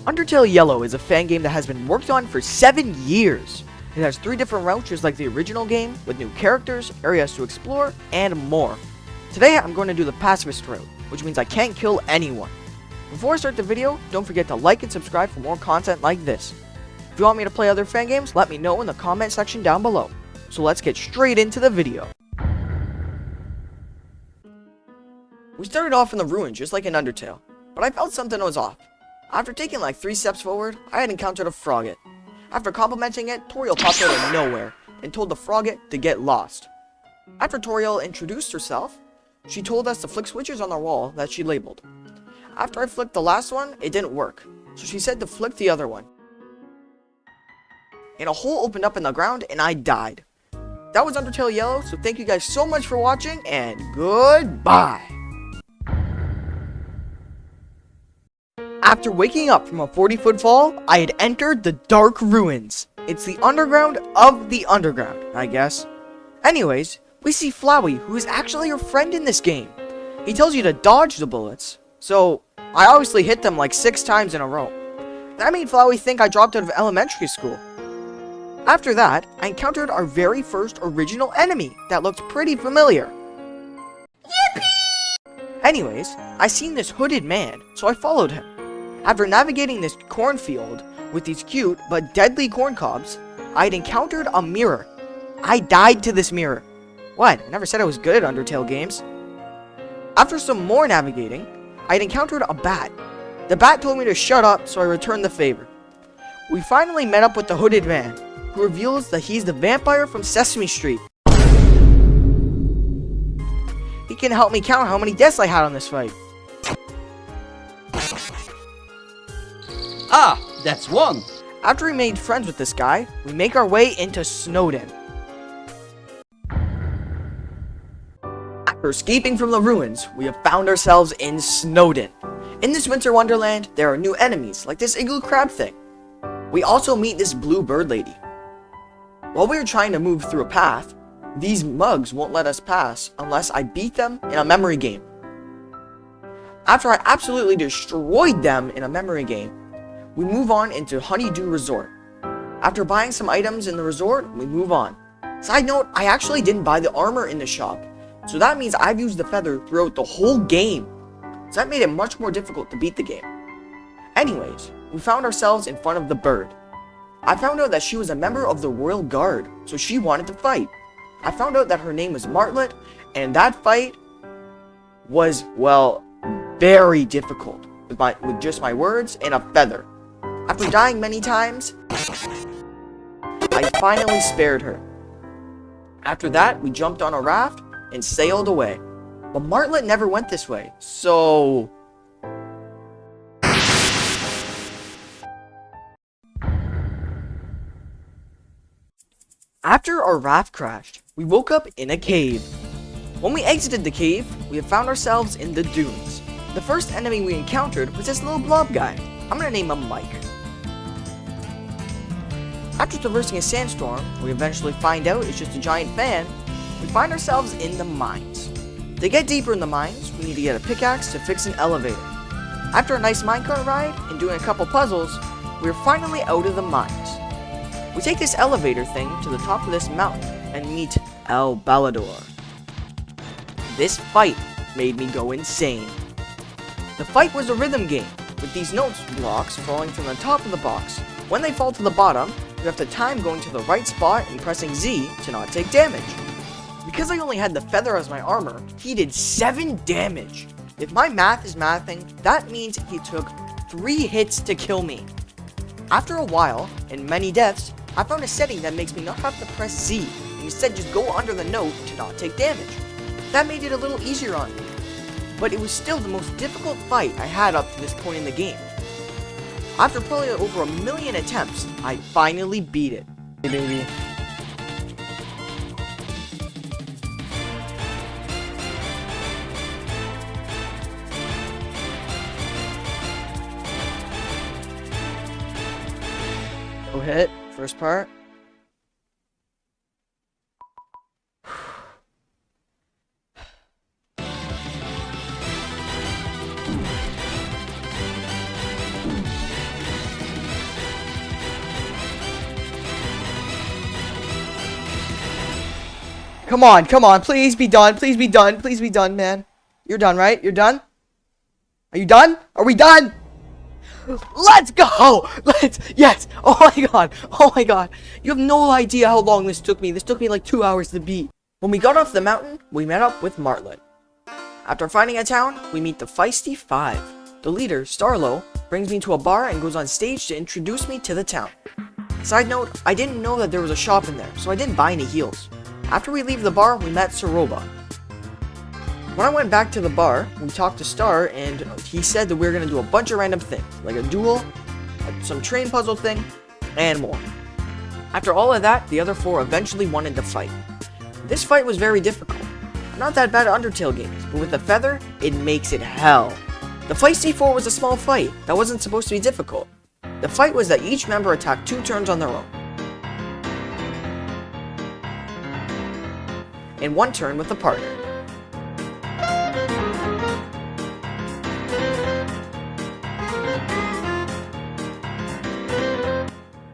Undertale Yellow is a fan game that has been worked on for 7 years. It has 3 different routes just like the original game, with new characters, areas to explore, and more. Today I'm going to do the Pacifist route, which means I can't kill anyone. Before I start the video, don't forget to like and subscribe for more content like this. If you want me to play other fan games, let me know in the comment section down below. So let's get straight into the video. We started off in the ruins just like in Undertale, but I felt something was off. After taking like 3 steps forward, I had encountered a frogget. After complimenting it, Toriel popped out of nowhere and told the frogget to get lost. After Toriel introduced herself, she told us to flick switches on the wall that she labeled. After I flicked the last one, it didn't work, so she said to flick the other one. And a hole opened up in the ground and I died. That was Undertale Yellow, so thank you guys so much for watching and goodbye! After waking up from a 40-foot fall, I had entered the Dark Ruins. It's the underground of the underground, I guess. Anyways, we see Flowey, who is actually your friend in this game. He tells you to dodge the bullets, so I obviously hit them like 6 times in a row. That made Flowey think I dropped out of elementary school. After that, I encountered our very first original enemy that looked pretty familiar. Yippee! Anyways, I seen this hooded man, so I followed him. After navigating this cornfield with these cute but deadly corn cobs, I had encountered a mirror. I died to this mirror. What? I never said I was good at Undertale games. After some more navigating, I had encountered a bat. The bat told me to shut up, so I returned the favor. We finally met up with the hooded man, who reveals that he's the vampire from Sesame Street. He can help me count how many deaths I had on this fight. Ah, that's 1. After we made friends with this guy, we make our way into Snowden. After escaping from the ruins, we have found ourselves in Snowden. In this winter wonderland, there are new enemies, like this igloo crab thing. We also meet this blue bird lady. While we are trying to move through a path, these mugs won't let us pass unless I beat them in a memory game. After I absolutely destroyed them in a memory game, we move on into Honeydew Resort. After buying some items in the resort, we move on. Side note, I actually didn't buy the armor in the shop, so that means I've used the feather throughout the whole game. So that made it much more difficult to beat the game. Anyways, we found ourselves in front of the bird. I found out that she was a member of the Royal Guard, so she wanted to fight. I found out that her name was Martlet, and that fight was, well, very difficult with just my words and a feather. After dying many times, I finally spared her. After that, we jumped on a raft and sailed away. But Martlet never went this way, so... After our raft crashed, we woke up in a cave. When we exited the cave, we have found ourselves in the dunes. The first enemy we encountered was this little blob guy. I'm gonna name him Mike. After traversing a sandstorm, we eventually find out it's just a giant fan, we find ourselves in the mines. To get deeper in the mines, we need to get a pickaxe to fix an elevator. After a nice minecart ride and doing a couple puzzles, we are finally out of the mines. We take this elevator thing to the top of this mountain and meet El Balador. This fight made me go insane. The fight was a rhythm game, with these notes blocks falling from the top of the box. When they fall to the bottom, you have to time going to the right spot and pressing Z to not take damage. Because I only had the feather as my armor, he did 7 damage. If my math is mathing, that means he took 3 hits to kill me. After a while, and many deaths, I found a setting that makes me not have to press Z, and instead just go under the note to not take damage. That made it a little easier on me. But it was still the most difficult fight I had up to this point in the game. After probably over 1 million attempts, I finally beat it. Hey baby. Go hit, first part. Come on, come on. Please be done. Please be done. Please be done, man. You're done, right? You're done? Are you done? Are we done? Let's go! Yes! Oh my god! Oh my god! You have no idea how long this took me. This took me like 2 hours to beat. When we got off the mountain, we met up with Martlet. After finding a town, we meet the Feisty Five. The leader, Starlo, brings me to a bar and goes on stage to introduce me to the town. Side note, I didn't know that there was a shop in there, so I didn't buy any heals. After we leave the bar, we met Soroba. When I went back to the bar, we talked to Star, and he said that we were going to do a bunch of random things, like a duel, some train puzzle thing, and more. After all of that, the other four eventually wanted to fight. This fight was very difficult. Not that bad at Undertale games, but with a feather, it makes it hell. The Feisty Four was a small fight that wasn't supposed to be difficult. The fight was that each member attacked 2 turns on their own, and 1 turn with a partner.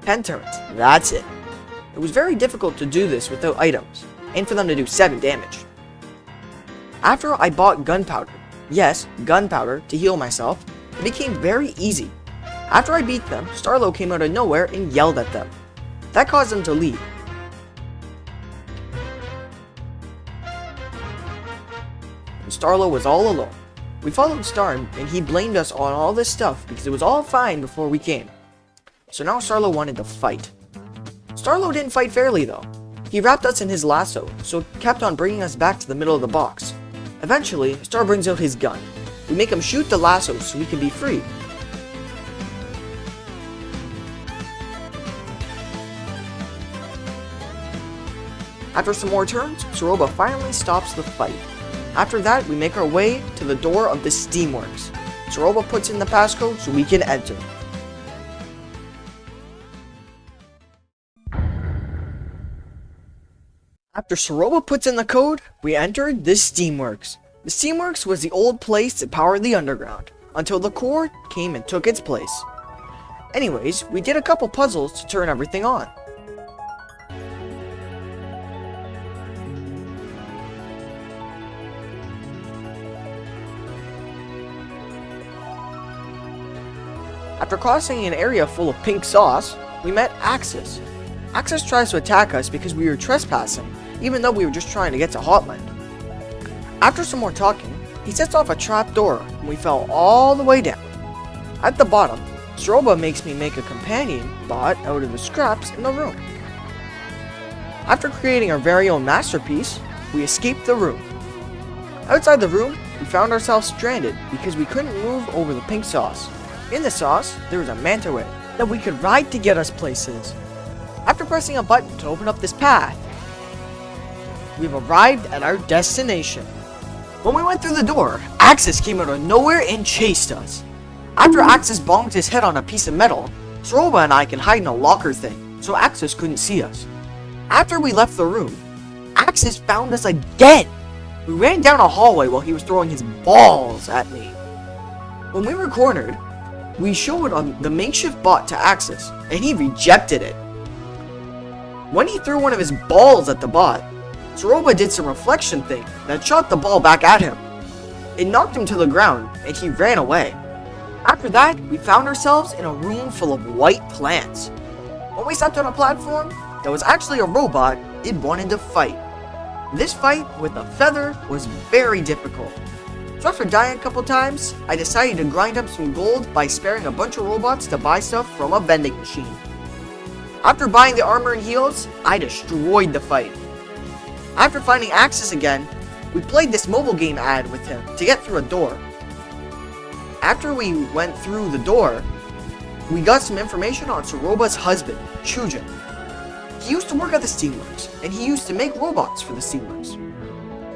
Ten turns, that's it. It was very difficult to do this without items, and for them to do 7 damage. After I bought gunpowder, yes, gunpowder, to heal myself, it became very easy. After I beat them, Starlo came out of nowhere and yelled at them. That caused them to leave. And Starlo was all alone. We followed Star and he blamed us on all this stuff because it was all fine before we came. So now Starlo wanted to fight. Starlo didn't fight fairly though. He wrapped us in his lasso, so kept on bringing us back to the middle of the box. Eventually, Star brings out his gun. We make him shoot the lasso so we can be free. After some more turns, Soroba finally stops the fight. After that, we make our way to the door of the Steamworks. Soroba puts in the passcode so we can enter. After Soroba puts in the code, we entered the Steamworks. The Steamworks was the old place that powered the underground, until the core came and took its place. Anyways, we did a couple puzzles to turn everything on. After crossing an area full of pink sauce, we met Axis. Axis tries to attack us because we were trespassing, even though we were just trying to get to Hotland. After some more talking, he sets off a trap door and we fell all the way down. At the bottom, Soroba makes me make a companion bot out of the scraps in the room. After creating our very own masterpiece, we escaped the room. Outside the room, we found ourselves stranded because we couldn't move over the pink sauce. In the sauce, there was a manta ray that we could ride to get us places. After pressing a button to open up this path, we've arrived at our destination. When we went through the door, Axis came out of nowhere and chased us. After Axis bonked his head on a piece of metal, Soroba and I can hide in a locker thing, so Axis couldn't see us. After we left the room, Axis found us again. We ran down a hallway while he was throwing his balls at me. When we were cornered, we showed the makeshift bot to Axis, and he rejected it. When he threw one of his balls at the bot, Soroba did some reflection thing that shot the ball back at him. It knocked him to the ground, and he ran away. After that, we found ourselves in a room full of white plants. When we stepped on a platform that was actually a robot, it wanted to fight. This fight with a feather was very difficult. So after dying a couple times, I decided to grind up some gold by sparing a bunch of robots to buy stuff from a vending machine. After buying the armor and heals, I destroyed the fight. After finding Axis again, we played this mobile game ad with him to get through a door. After we went through the door, we got some information on Soroba's husband, Chujin. He used to work at the Steamworks, and he used to make robots for the Steamworks.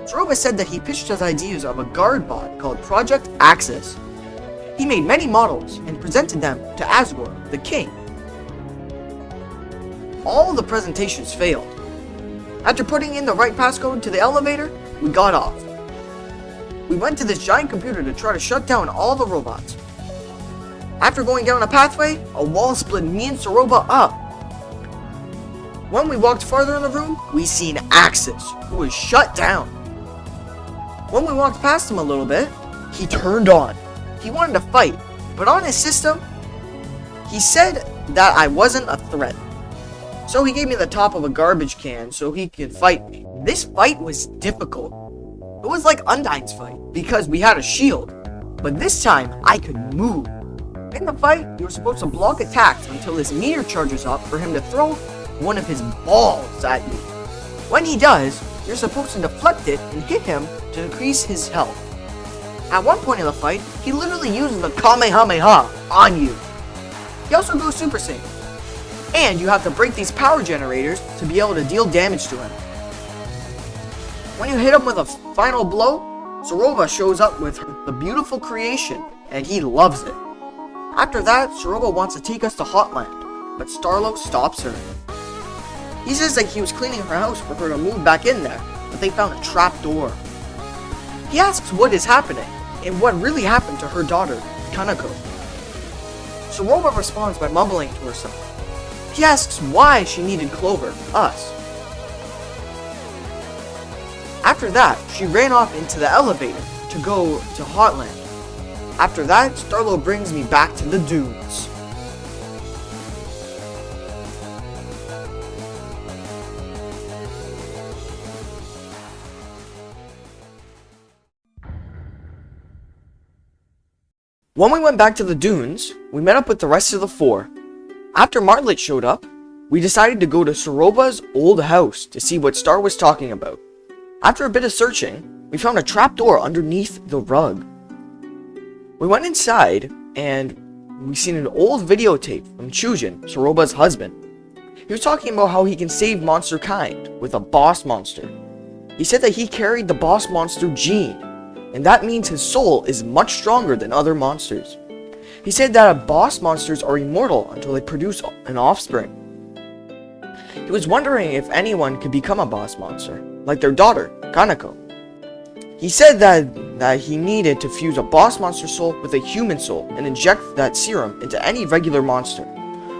Soroba said that he pitched us ideas of a guard bot called Project Axis. He made many models and presented them to Asgore, the king. All the presentations failed. After putting in the right passcode to the elevator, we got off. We went to this giant computer to try to shut down all the robots. After going down a pathway, a wall split me and Soroba up. When we walked farther in the room, we seen Axis, who was shut down. When we walked past him a little bit, he turned on. He wanted to fight, but on his system, he said that I wasn't a threat. So he gave me the top of a garbage can so he could fight me. This fight was difficult. It was like Undyne's fight, because we had a shield, but this time I could move. In the fight, you were supposed to block attacks until his meter charges up for him to throw one of his balls at you. When he does, you're supposed to deflect it and hit him to increase his health. At one point in the fight, he literally uses the Kamehameha on you. He also goes Super Saiyan. And you have to break these power generators to be able to deal damage to him. When you hit him with a final blow, Soroba shows up with the beautiful creation, and he loves it. After that, Soroba wants to take us to Hotland, but Starlo stops her. He says that he was cleaning her house for her to move back in there, but they found a trap door. He asks what is happening, and what really happened to her daughter, Kanako. Soroba responds by mumbling to herself. He asks why she needed Clover, us. After that, she ran off into the elevator to go to Hotland. After that, Starlo brings me back to the dunes. When we went back to the dunes, we met up with the rest of the four. After Martlet showed up, we decided to go to Soroba's old house to see what Star was talking about. After a bit of searching, we found a trapdoor underneath the rug. We went inside, and we seen an old videotape from Chujin, Soroba's husband. He was talking about how he can save monster kind with a boss monster. He said that he carried the boss monster gene, and that means his soul is much stronger than other monsters. He said that boss monsters are immortal until they produce an offspring. He was wondering if anyone could become a boss monster, like their daughter, Kanako. He said that he needed to fuse a boss monster soul with a human soul and inject that serum into any regular monster.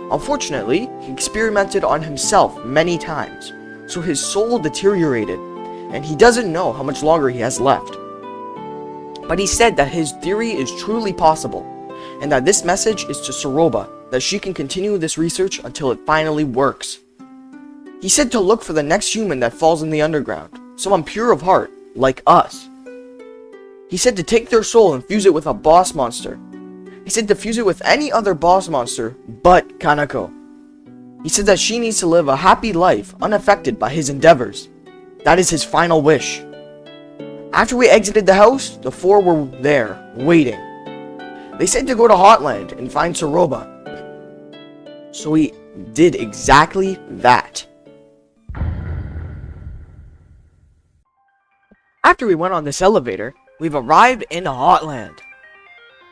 Unfortunately, he experimented on himself many times, so his soul deteriorated, and he doesn't know how much longer he has left. But he said that his theory is truly possible, and that this message is to Soroba, that she can continue this research until it finally works. He said to look for the next human that falls in the underground, someone pure of heart, like us. He said to take their soul and fuse it with a boss monster. He said to fuse it with any other boss monster but Kanako. He said that she needs to live a happy life unaffected by his endeavors. That is his final wish. After we exited the house, the four were there, waiting. They said to go to Hotland and find Soroba. So we did exactly that. After we went on this elevator, we've arrived in Hotland.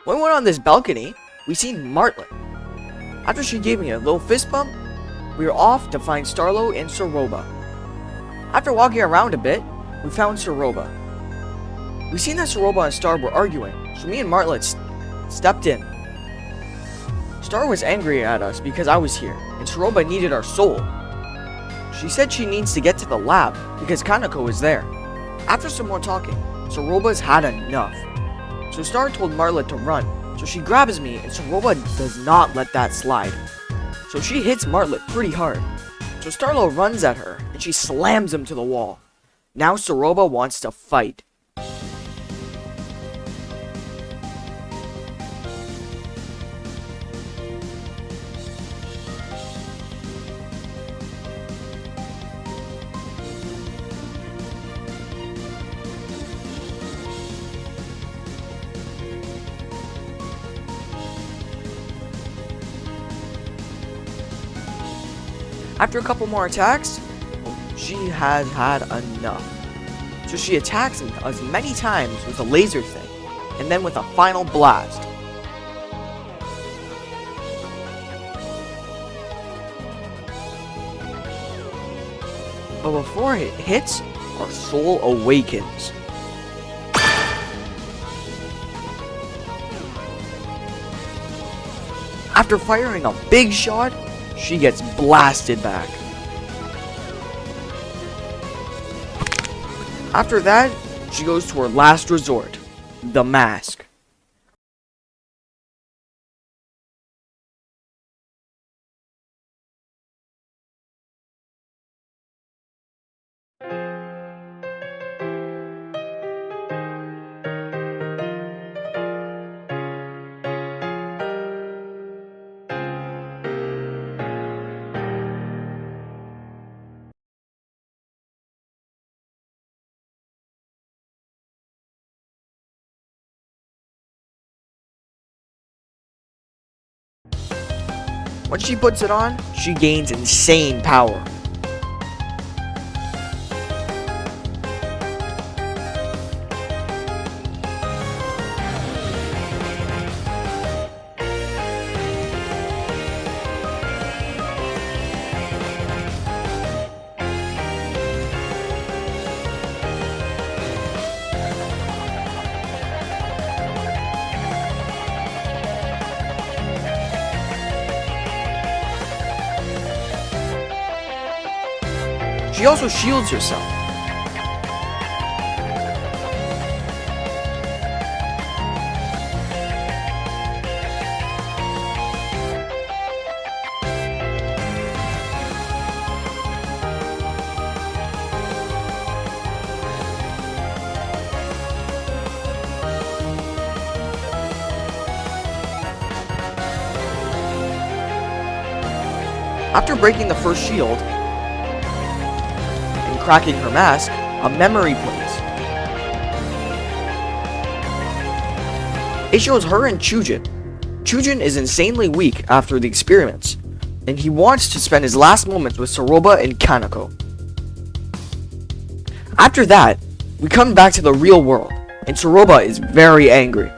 When we went on this balcony, we seen Martlet. After she gave me a little fist bump, we were off to find Starlo and Soroba. After walking around a bit, we found Soroba. We seen that Soroba and Star were arguing, so me and Martlet stepped in. Star was angry at us because I was here, and Soroba needed our soul. She said she needs to get to the lab because Kanako is there. After some more talking, Soroba's had enough. So Star told Martlet to run, so she grabs me and Soroba does not let that slide. So she hits Martlet pretty hard. So Starlo runs at her and she slams him to the wall. Now Soroba wants to fight. After a couple more attacks, she had had enough. So she attacks him as many times with a laser thing, and then with a final blast. But before it hits, our soul awakens. After firing a big shot, she gets blasted back. After that, she goes to her last resort, the mask. When she puts it on, she gains insane power. She also shields herself. After breaking the first shield, cracking her mask, a memory plays. It shows her and Chujin. Chujin is insanely weak after the experiments, and he wants to spend his last moments with Soroba and Kaneko. After that, we come back to the real world, and Soroba is very angry.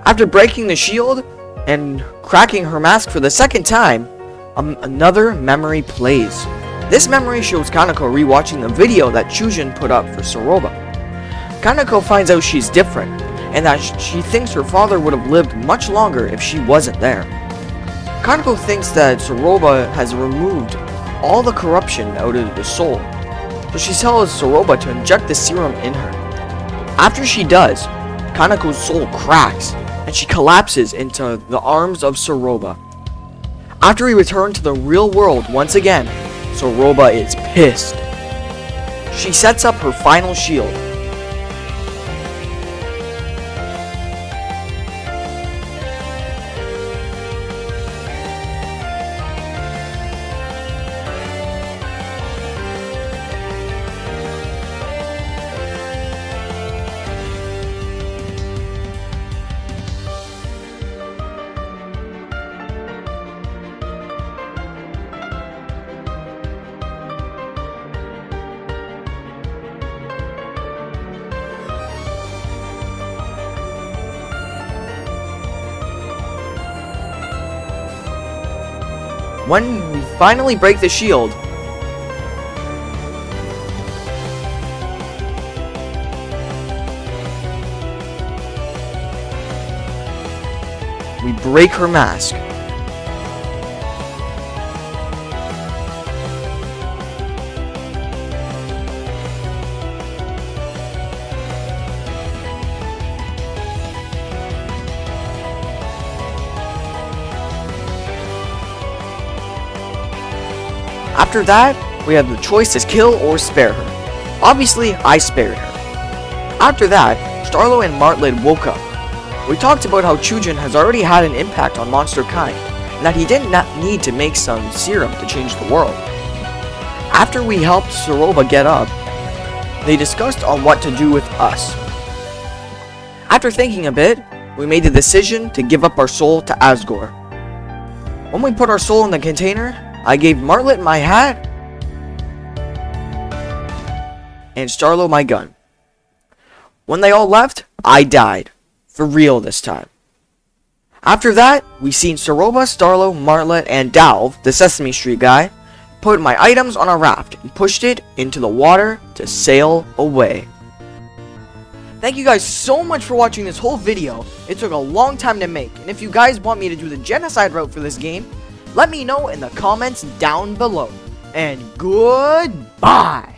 After breaking the shield and cracking her mask for the second time, another memory plays. This memory shows Kaneko rewatching the video that Chujin put up for Soroba. Kaneko finds out she's different, and that she thinks her father would have lived much longer if she wasn't there. Kaneko thinks that Soroba has removed all the corruption out of the soul, so she tells Soroba to inject the serum in her. After she does, Kaneko's soul cracks, and she collapses into the arms of Soroba. After we return to the real world once again, Soroba is pissed. She sets up her final shield. When we finally break the shield, we break her mask. After that, we have the choice to kill or spare her. Obviously, I spared her. After that, Starlo and Martlet woke up. We talked about how Chujin has already had an impact on monster kind, and that he did not need to make some serum to change the world. After we helped Soroba get up, they discussed on what to do with us. After thinking a bit, we made the decision to give up our soul to Asgore. When we put our soul in the container, I gave Martlet my hat, and Starlo my gun. When they all left, I died. For real this time. After that, we seen Soroba, Starlo, Martlet, and Dalv, the Sesame Street guy, put my items on a raft and pushed it into the water to sail away. Thank you guys so much for watching this whole video. It took a long time to make, and if you guys want me to do the genocide route for this game, let me know in the comments down below. And goodbye!